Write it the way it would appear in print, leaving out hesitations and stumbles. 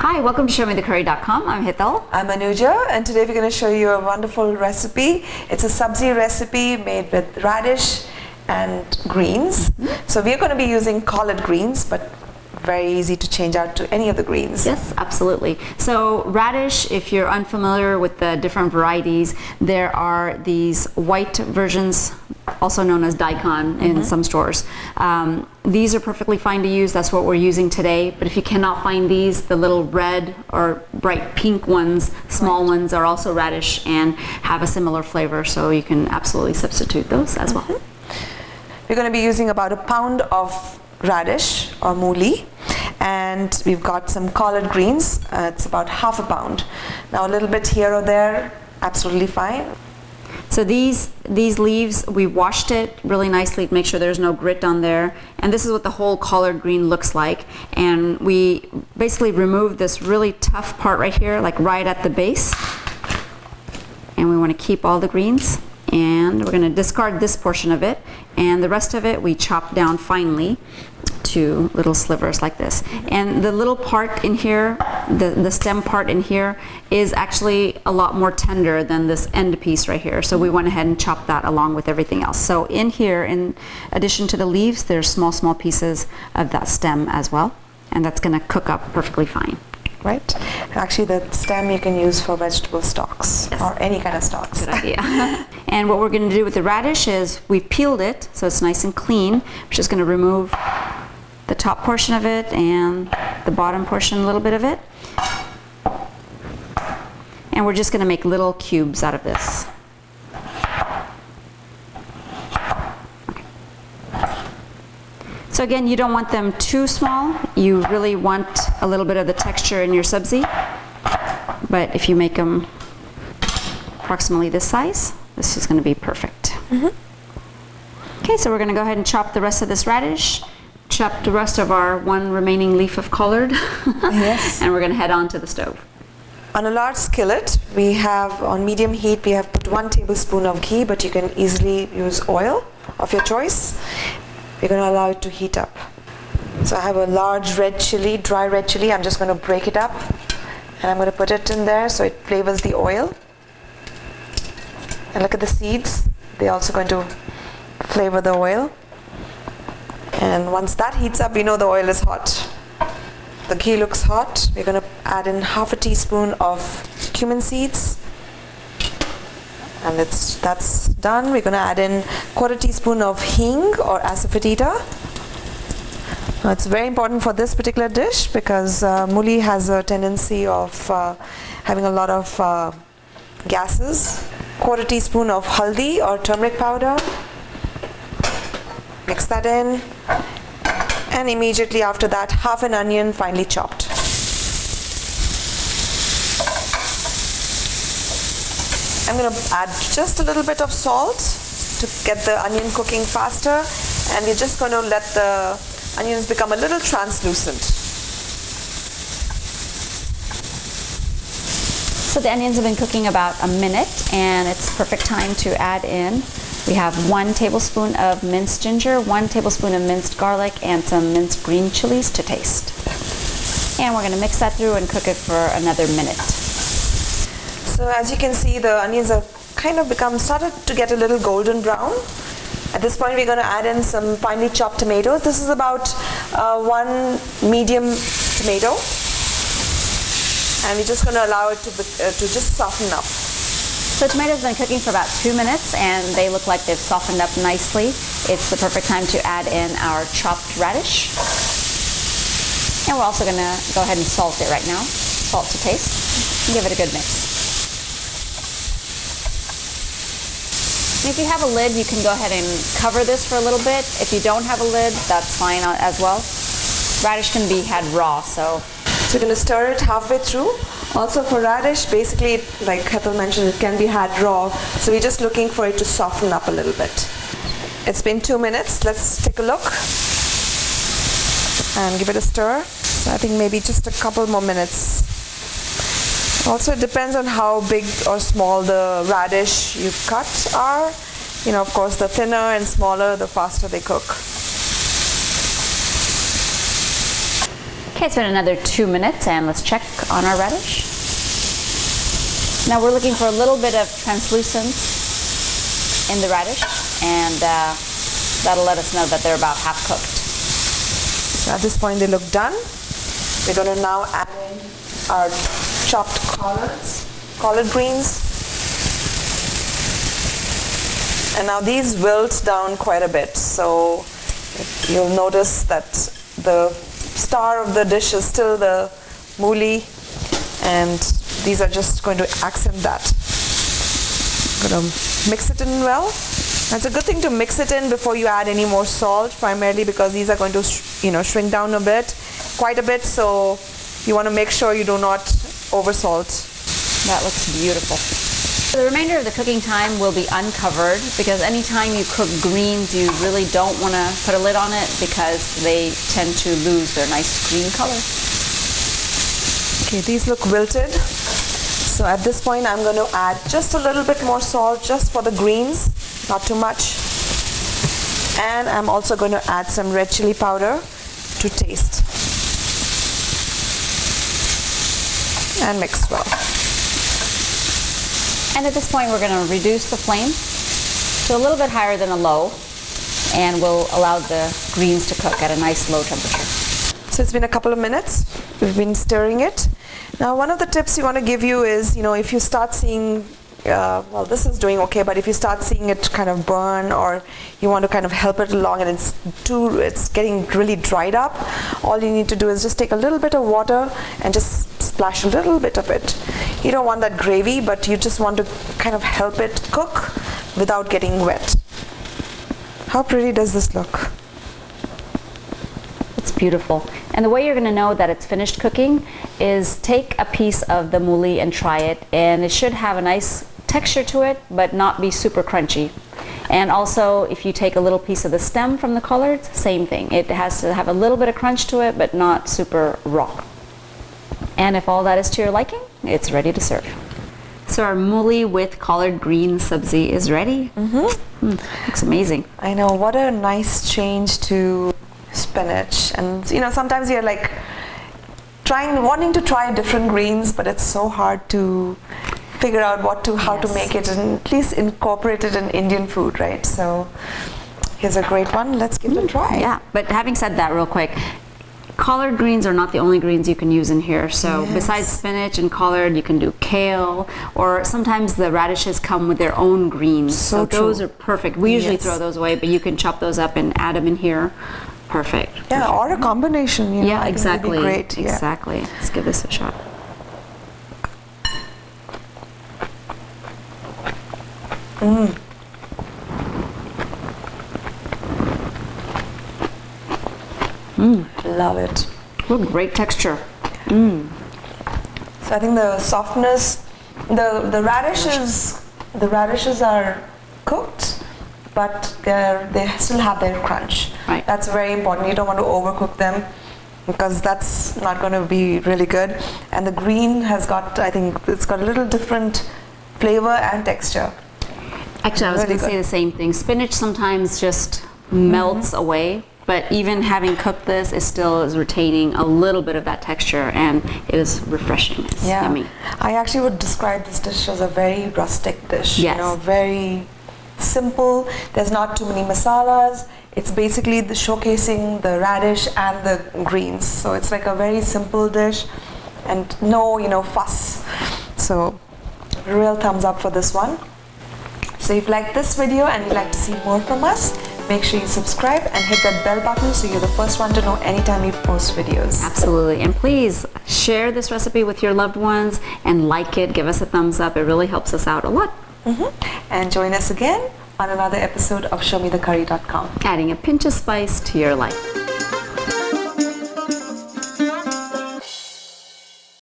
Hi, welcome to ShowMeTheCurry.com. I'm Hital. I'm Anuja, and today we're going to show you a wonderful recipe. It's a Subzi recipe made with radish and greens. So we're going to be using collard greens, but very easy to change out to any of the greens. Yes, absolutely. So radish, if you're unfamiliar with the different varieties, there are these white versions, also known as Daikon in some stores. These are perfectly fine to use. That's what we're using today. But if you cannot find these, the little red or bright pink ones, small ones, are also radish and have a similar flavor. So you can absolutely substitute those as well. We're going to be using about a pound of radish or mooli, and we've got some collard greens. It's about half a pound. Now a little bit here or there, absolutely fine. So these leaves, we washed it really nicely to make sure there's no grit on there. And this is what the whole collard green looks like. And we basically removed this really tough part right here, like right at the base. And we want to keep all the greens. And we're going to discard this portion of it. And the rest of it we chop down finely to little slivers like this. And the little part in here, the stem part in here, is actually a lot more tender than this end piece right here. So we went ahead and chopped that along with everything else. So in here, in addition to the leaves, there's small pieces of that stem as well. And that's going to cook up perfectly fine. Right? Actually, the stem you can use for vegetable stocks, or any kind of stocks. Good idea. And what we're going to do with the radish is we've peeled it so it's nice and clean. We're just going to remove the top portion of it and the bottom portion, a little bit of it. And we're just going to make little cubes out of this. So again, you don't want them too small. You really want a little bit of the texture in your Subzi. But if you make them approximately this size, this is going to be perfect. Okay, so we're going to go ahead and chop the rest of this radish, chop the rest of our one remaining leaf of collard, Yes. and we're going to head on to the stove. On a large skillet, we have, on medium heat, we have put 1 tablespoon of ghee, but you can easily use oil of your choice. We're going to allow it to heat up. So I have a large red chili, dry red chili. I'm just going to break it up and I'm going to put it in there so it flavors the oil. And look at the seeds. They're also going to flavor the oil. And once that heats up, we know the oil is hot. The ghee looks hot. We're going to add in half a teaspoon of cumin seeds. And that's done. We're going to add in 1/4 teaspoon of hing or asafoetida. Now it's very important for this particular dish because mooli has a tendency of having a lot of gases. 1/4 teaspoon of haldi or turmeric powder. Mix that in. And immediately after that, half an onion finely chopped. I'm going to add just a little bit of salt to get the onion cooking faster, and we're just going to let the onions become a little translucent. So the onions have been cooking about a minute, and it's perfect time to add in. We have 1 tablespoon of minced ginger, 1 tablespoon of minced garlic, and some minced green chilies to taste. And we're going to mix that through and cook it for another minute. So as you can see, the onions are kind of started to get a little golden brown. At this point, we're going to add in some finely chopped tomatoes. This is about 1 medium tomato. And we're just going to allow it to just soften up. So tomatoes have been cooking for about 2 minutes and they look like they've softened up nicely. It's the perfect time to add in our chopped radish. And we're also going to go ahead and salt it right now. Salt to taste. And give it a good mix. And if you have a lid, you can go ahead and cover this for a little bit. If you don't have a lid, that's fine as well. Radish can be had raw, so we're going to stir it halfway through. Also for radish, basically, like Hital mentioned, it can be had raw. So we're just looking for it to soften up a little bit. It's been 2 minutes. Let's take a look and give it a stir. So I think maybe just a couple more minutes. Also, it depends on how big or small the radish you cut are. You know, of course, the thinner and smaller, the faster they cook. Okay, it's been another 2 minutes, and let's check on our radish. Now we're looking for a little bit of translucence in the radish, and that'll let us know that they're about half cooked. So at this point they look done. We're going to now add in our chopped collard greens. And now these wilt down quite a bit, so you'll notice that the star of the dish is still the mooli, and these are just going to accent that. I'm going to mix it in well. It's a good thing to mix it in before you add any more salt, primarily because these are going to shrink down a bit, quite a bit, so you want to make sure you do not oversalt. That looks beautiful. The remainder of the cooking time will be uncovered, because anytime you cook greens, you really don't want to put a lid on it because they tend to lose their nice green color. Okay, these look wilted. So at this point I'm going to add just a little bit more salt just for the greens, not too much. And I'm also going to add some red chili powder to taste. And mix well. And at this point we're going to reduce the flame to a little bit higher than a low, and we'll allow the greens to cook at a nice low temperature. So it's been a couple of minutes. We've been stirring it. Now one of the tips you want to give you is, if you start seeing, well, this is doing okay, but if you start seeing it kind of burn, or you want to kind of help it along and it's getting really dried up, all you need to do is just take a little bit of water and just splash a little bit of it. You don't want that gravy, but you just want to kind of help it cook without getting wet. How pretty does this look? It's beautiful. And the way you're going to know that it's finished cooking is take a piece of the mooli and try it, and it should have a nice texture to it, but not be super crunchy. And also, if you take a little piece of the stem from the collards, same thing. It has to have a little bit of crunch to it, but not super raw. And if all that is to your liking, it's ready to serve. So our mooli with collard green Subzi is ready. Looks amazing. I know, what a nice change to spinach. And sometimes you're like wanting to try different greens, but it's so hard to figure out how to make it and at least incorporate it in Indian food, right? So here's a great one. Let's give it a try. Yeah, but having said that real quick, collard greens are not the only greens you can use in here. So besides spinach and collard, you can do kale, or sometimes the radishes come with their own greens. So those are perfect. We usually throw those away, but you can chop those up and add them in here. Perfect. Yeah, or a combination. Yeah, exactly. Great. Exactly. Yeah. Let's give this a shot. Love it. What great texture. So I think the softness, the radishes are cooked, but they still have their crunch. Right. That's very important. You don't want to overcook them, because that's not going to be really good. And the green has got, I think it's got a little different flavor and texture. Actually, I was going to say the same thing. Spinach sometimes just melts away, but even having cooked this, it still is retaining a little bit of that texture, and it is refreshing. It's yummy. I actually would describe this dish as a very rustic dish. Yes. Very simple. There's not too many masalas. It's basically showcasing the radish and the greens. So it's like a very simple dish, and no, fuss. So real thumbs up for this one. So if you like this video and you'd like to see more from us, make sure you subscribe and hit that bell button so you're the first one to know anytime we post videos. Absolutely. And please share this recipe with your loved ones and like it. Give us a thumbs up. It really helps us out a lot. And join us again on another episode of ShowMeTheCurry.com. Adding a pinch of spice to your life.